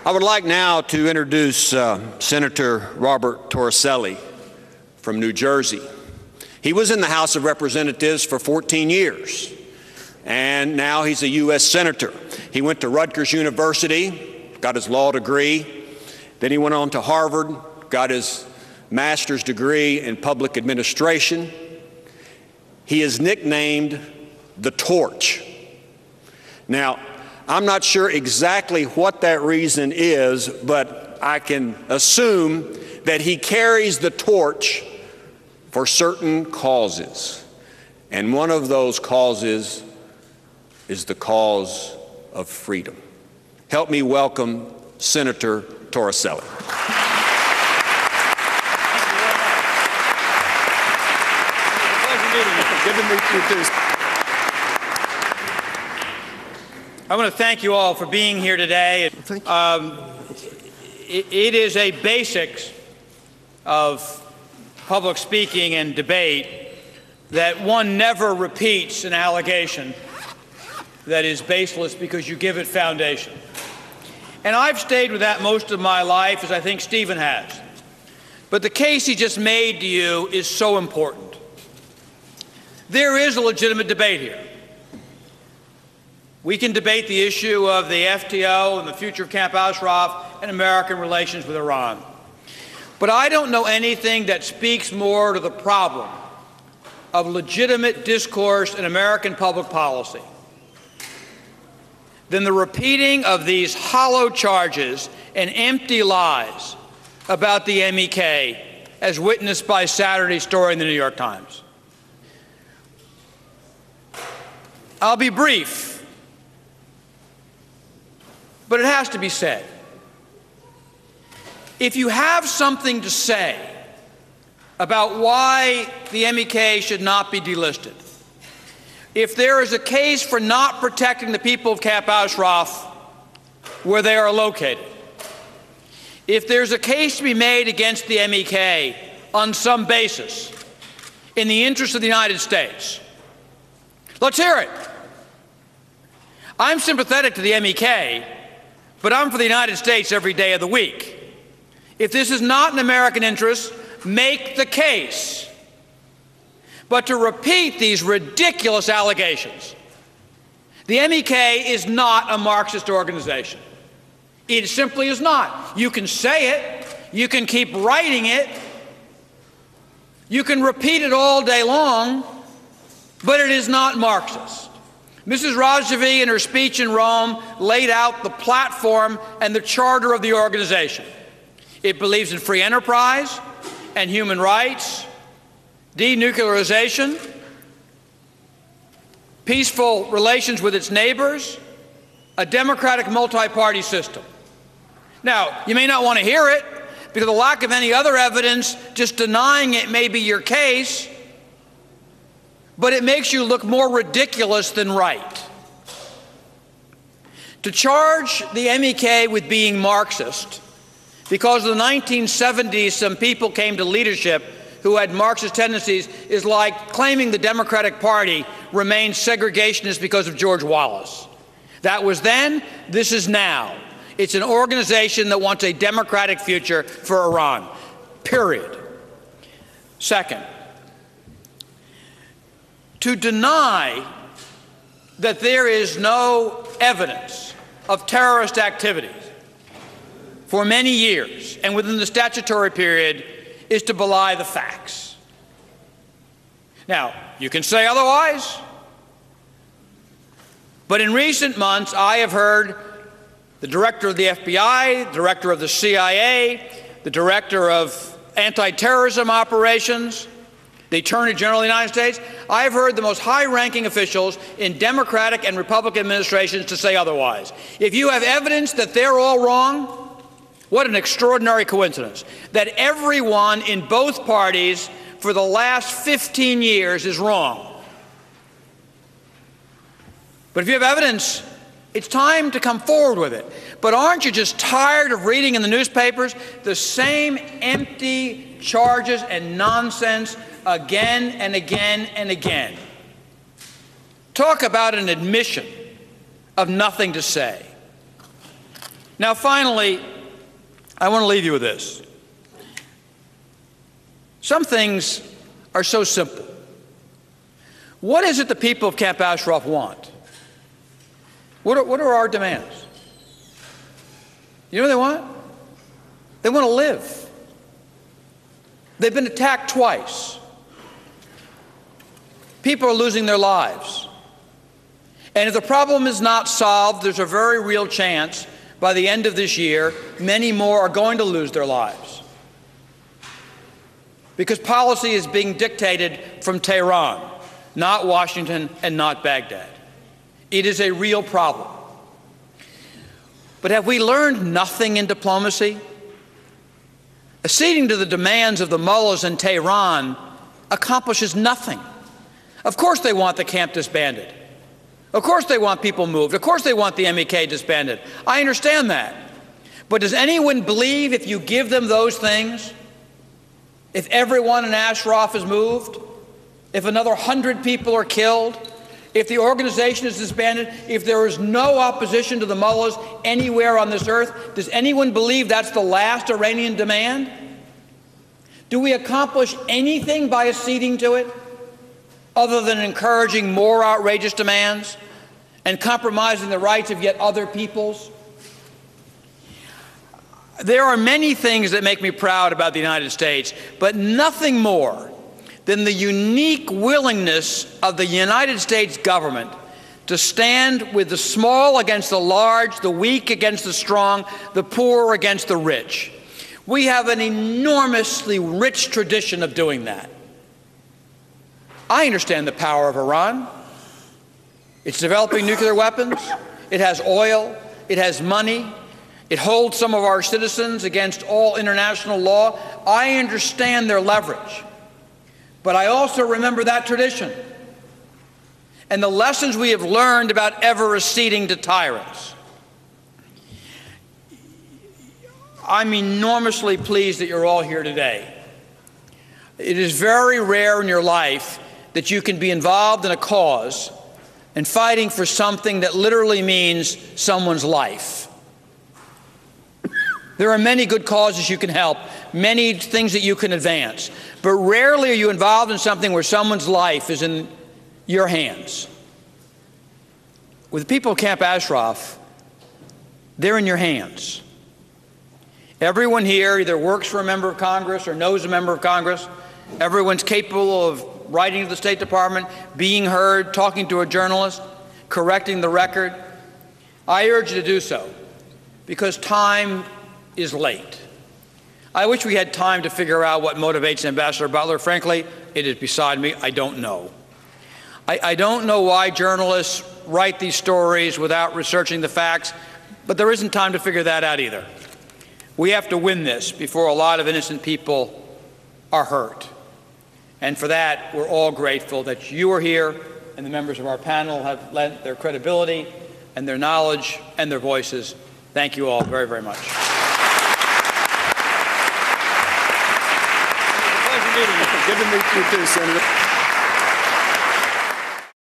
I would like now to introduce Senator Robert Torricelli from New Jersey. He was in the House of Representatives for 14 years, and now he's a U.S. Senator. He went to Rutgers University, got his law degree. Then he went on to Harvard, got his master's degree in public administration. He is nicknamed the Torch. Now, I'm not sure exactly what that reason is, but I can assume that he carries the torch for certain causes. And one of those causes is the cause of freedom. Help me welcome Senator Torricelli. Good to meet you too. I want to thank you all for being here today. Thank you. It is a basics of public speaking and debate that one never repeats an allegation that is baseless because you give it foundation. And I've stayed with that most of my life, as I think Stephen has. But the case he just made to you is so important. There is a legitimate debate here. We can debate the issue of the FTO and the future of Camp Ashraf and American relations with Iran. But I don't know anything that speaks more to the problem of legitimate discourse in American public policy than the repeating of these hollow charges and empty lies about the MEK as witnessed by Saturday's story in the New York Times. I'll be brief, but it has to be said. If you have something to say about why the MEK should not be delisted, if there is a case for not protecting the people of Camp Ashraf where they are located, if there's a case to be made against the MEK on some basis in the interest of the United States, let's hear it. I'm sympathetic to the MEK, but I'm for the United States every day of the week. If this is not in American interest, make the case. But to repeat these ridiculous allegations, the MEK is not a Marxist organization. It simply is not. You can say it, you can keep writing it, you can repeat it all day long, but it is not Marxist. Mrs. Rajavi, in her speech in Rome, laid out the platform and the charter of the organization. It believes in free enterprise and human rights, denuclearization, peaceful relations with its neighbors, a democratic multi-party system. Now, you may not want to hear it because of the lack of any other evidence, just denying it may be your case, but it makes you look more ridiculous than right. To charge the MEK with being Marxist because in the 1970s some people came to leadership who had Marxist tendencies is like claiming the Democratic Party remained segregationist because of George Wallace. That was then, this is now. It's an organization that wants a democratic future for Iran, period. Second, to deny that there is no evidence of terrorist activities for many years and within the statutory period is to belie the facts. Now, you can say otherwise, but in recent months I have heard the director of the FBI, the director of the CIA, the director of anti-terrorism operations, the Attorney General of the United States. I have heard the most high-ranking officials in Democratic and Republican administrations to say otherwise. If you have evidence that they're all wrong, what an extraordinary coincidence that everyone in both parties for the last 15 years is wrong. But if you have evidence, it's time to come forward with it. But aren't you just tired of reading in the newspapers the same empty charges and nonsense again and again and again? Talk about an admission of nothing to say. Now, finally, I want to leave you with this. Some things are so simple. What is it the people of Camp Ashraf want? What are our demands? You know what they want? They want to live. They've been attacked twice. People are losing their lives. And if the problem is not solved, there's a very real chance by the end of this year, many more are going to lose their lives. Because policy is being dictated from Tehran, not Washington and not Baghdad. It is a real problem. But have we learned nothing in diplomacy? Acceding to the demands of the mullahs in Tehran accomplishes nothing. Of course they want the camp disbanded. Of course they want people moved. Of course they want the MEK disbanded. I understand that. But does anyone believe if you give them those things, if everyone in Ashraf is moved, if another 100 people are killed, if the organization is disbanded, if there is no opposition to the mullahs anywhere on this earth, does anyone believe that's the last Iranian demand? Do we accomplish anything by acceding to it other than encouraging more outrageous demands and compromising the rights of yet other peoples? There are many things that make me proud about the United States, but nothing more than the unique willingness of the United States government to stand with the small against the large, the weak against the strong, the poor against the rich. We have an enormously rich tradition of doing that. I understand the power of Iran. It's developing nuclear weapons. It has oil. It has money. It holds some of our citizens against all international law. I understand their leverage. But I also remember that tradition and the lessons we have learned about ever acceding to tyrants. I'm enormously pleased that you're all here today. It is very rare in your life that you can be involved in a cause and fighting for something that literally means someone's life. There are many good causes you can help, many things that you can advance, but rarely are you involved in something where someone's life is in your hands. With the people of Camp Ashraf, they're in your hands. Everyone here either works for a member of Congress or knows a member of Congress. Everyone's capable of writing to the State Department, being heard, talking to a journalist, correcting the record. I urge you to do so because time is late. I wish we had time to figure out what motivates Ambassador Butler. Frankly, it is beside me. I don't know. I don't know why journalists write these stories without researching the facts, but there isn't time to figure that out either. We have to win this before a lot of innocent people are hurt. And for that, we're all grateful that you are here and the members of our panel have lent their credibility and their knowledge and their voices. Thank you all very, very much. Good to meet you too, Senator.